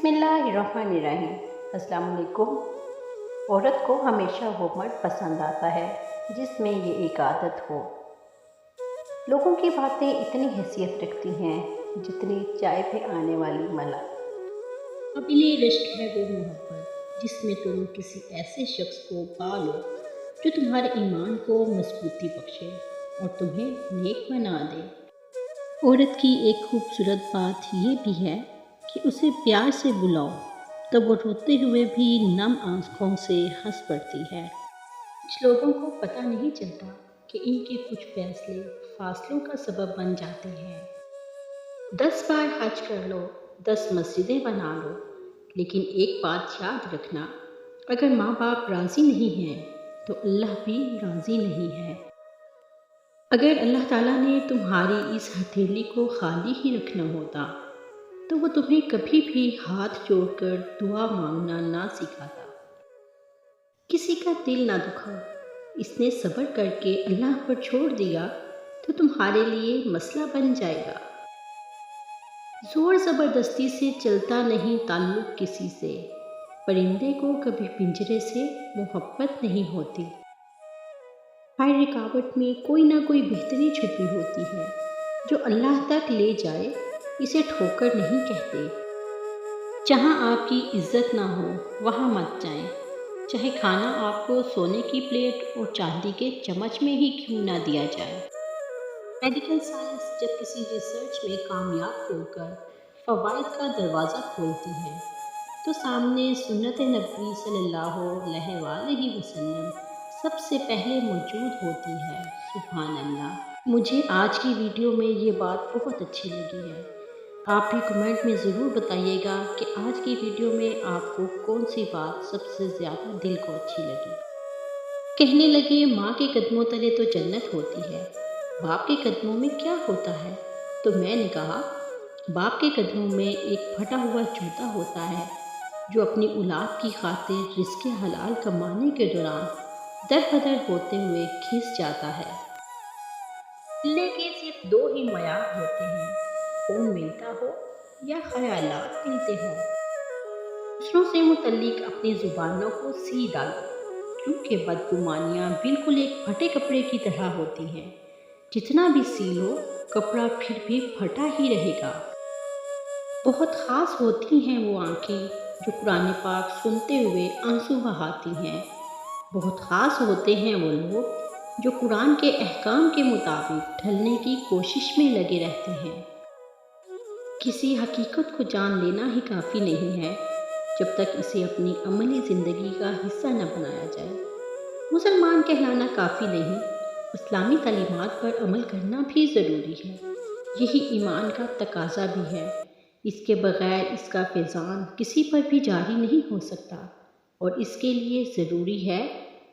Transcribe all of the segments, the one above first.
बिस्मिल्लाहिर्रहमानिर्रहीम। अस्सलाम वालेकुम। औरत को हमेशा वो मर्द पसंद आता है जिसमें ये एक आदत हो। लोगों की बातें इतनी हैसियत रखती हैं जितनी चाय पे आने वाली मला। काबिले रश्क है वो मोहब्बत जिसमें तुम किसी ऐसे शख्स को पालो जो तुम्हारे ईमान को मजबूती बख्शे और तुम्हें नेक बना दे। औरत की एक खूबसूरत बात ये भी है कि उसे प्यार से बुलाओ तो वो रोते हुए भी नम आंखों से हंस पड़ती है। कुछ लोगों को पता नहीं चलता कि इनके कुछ फैसले फासलों का सबब बन जाते हैं। 10 बार हज कर लो, 10 मस्जिदें बना लो, लेकिन एक बात याद रखना, अगर माँ बाप राज़ी नहीं हैं तो अल्लाह भी राज़ी नहीं है। अगर अल्लाह ताला ने तुम्हारी इस हथेली को खाली ही रखना होता तो वो तुम्हें कभी भी हाथ जोड़कर दुआ मांगना ना सिखाता। किसी का दिल ना दुखाओ, इसने सब्र करके अल्लाह पर छोड़ दिया तो तुम्हारे लिए मसला बन जाएगा। जोर ज़बरदस्ती से चलता नहीं ताल्लुक़ किसी से, परिंदे को कभी पिंजरे से मोहब्बत नहीं होती। हर रुकावट में कोई ना कोई बेहतरी छुपी होती है जो अल्लाह तक ले जाए, इसे ठोकर नहीं कहते। जहाँ आपकी इज्जत ना हो वहाँ मत जाएं, चाहे खाना आपको सोने की प्लेट और चांदी के चम्मच में ही क्यों ना दिया जाए। मेडिकल साइंस जब किसी रिसर्च में कामयाब होकर फ़वाइद का दरवाज़ा खोलती है तो सामने सुन्नत नबी सल्लल्लाहु अलैहि वसल्लम सबसे पहले मौजूद होती है। सुभान अल्लाह। मुझे आज की वीडियो में ये बात बहुत अच्छी लगी है। आप भी कमेंट में ज़रूर बताइएगा कि आज की वीडियो में आपको कौन सी बात सबसे ज़्यादा दिल को अच्छी लगी। कहने लगे माँ के कदमों तले तो जन्नत होती है, बाप के कदमों में क्या होता है? तो मैंने कहा बाप के कदमों में एक फटा हुआ जूता होता है जो अपनी औलाद की खातिर रिज़्क़ हलाल कमाने के दौरान दर बदर होते हुए खिस जाता है। मिलने के सिर्फ 2 ही मयार होते हैं, कौन मिलता हो या ख्यालात मिलते हों। दूसरों से मुतल्लिक अपनी ज़ुबानों को सी डालो, क्योंकि बदगुमानियाँ बिल्कुल एक फटे कपड़े की तरह होती हैं। जितना भी सी लो कपड़ा फिर भी फटा ही रहेगा। बहुत ख़ास होती हैं वो आँखें जो कुरान पाक सुनते हुए आंसू बहाती हैं। बहुत ख़ास होते हैं वो लोग जो कुरान के अहकाम के मुताबिक ढलने की कोशिश में लगे रहते हैं। किसी हकीकत को जान लेना ही काफ़ी नहीं है जब तक इसे अपनी अमली ज़िंदगी का हिस्सा न बनाया जाए। मुसलमान कहलाना काफ़ी नहीं, इस्लामी तालीमात पर अमल करना भी ज़रूरी है। यही ईमान का तकाज़ा भी है। इसके बग़ैर इसका फैज़ान किसी पर भी जारी नहीं हो सकता और इसके लिए ज़रूरी है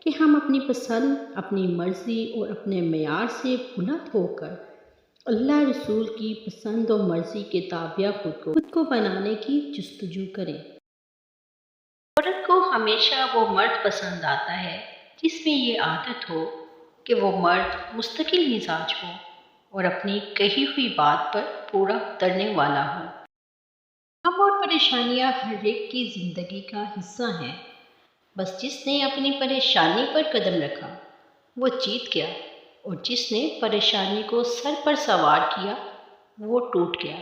कि हम अपनी पसंद, अपनी मर्ज़ी और अपने मेयार से बुलंद होकर अल्लाह रसूल की पसंद और मर्ज़ी के ताबिया खुद को बनाने की जस्तजू करें। औरत को हमेशा वो मर्द पसंद आता है जिसमें ये आदत हो कि वो मर्द मुस्तकिल मिजाज हो और अपनी कही हुई बात पर पूरा उतरने वाला हो। गम और परेशानियां हर एक की ज़िंदगी का हिस्सा हैं, बस जिसने अपनी परेशानी पर कदम रखा वो जीत गया और जिसने परेशानी को सर पर सवार किया वो टूट गया।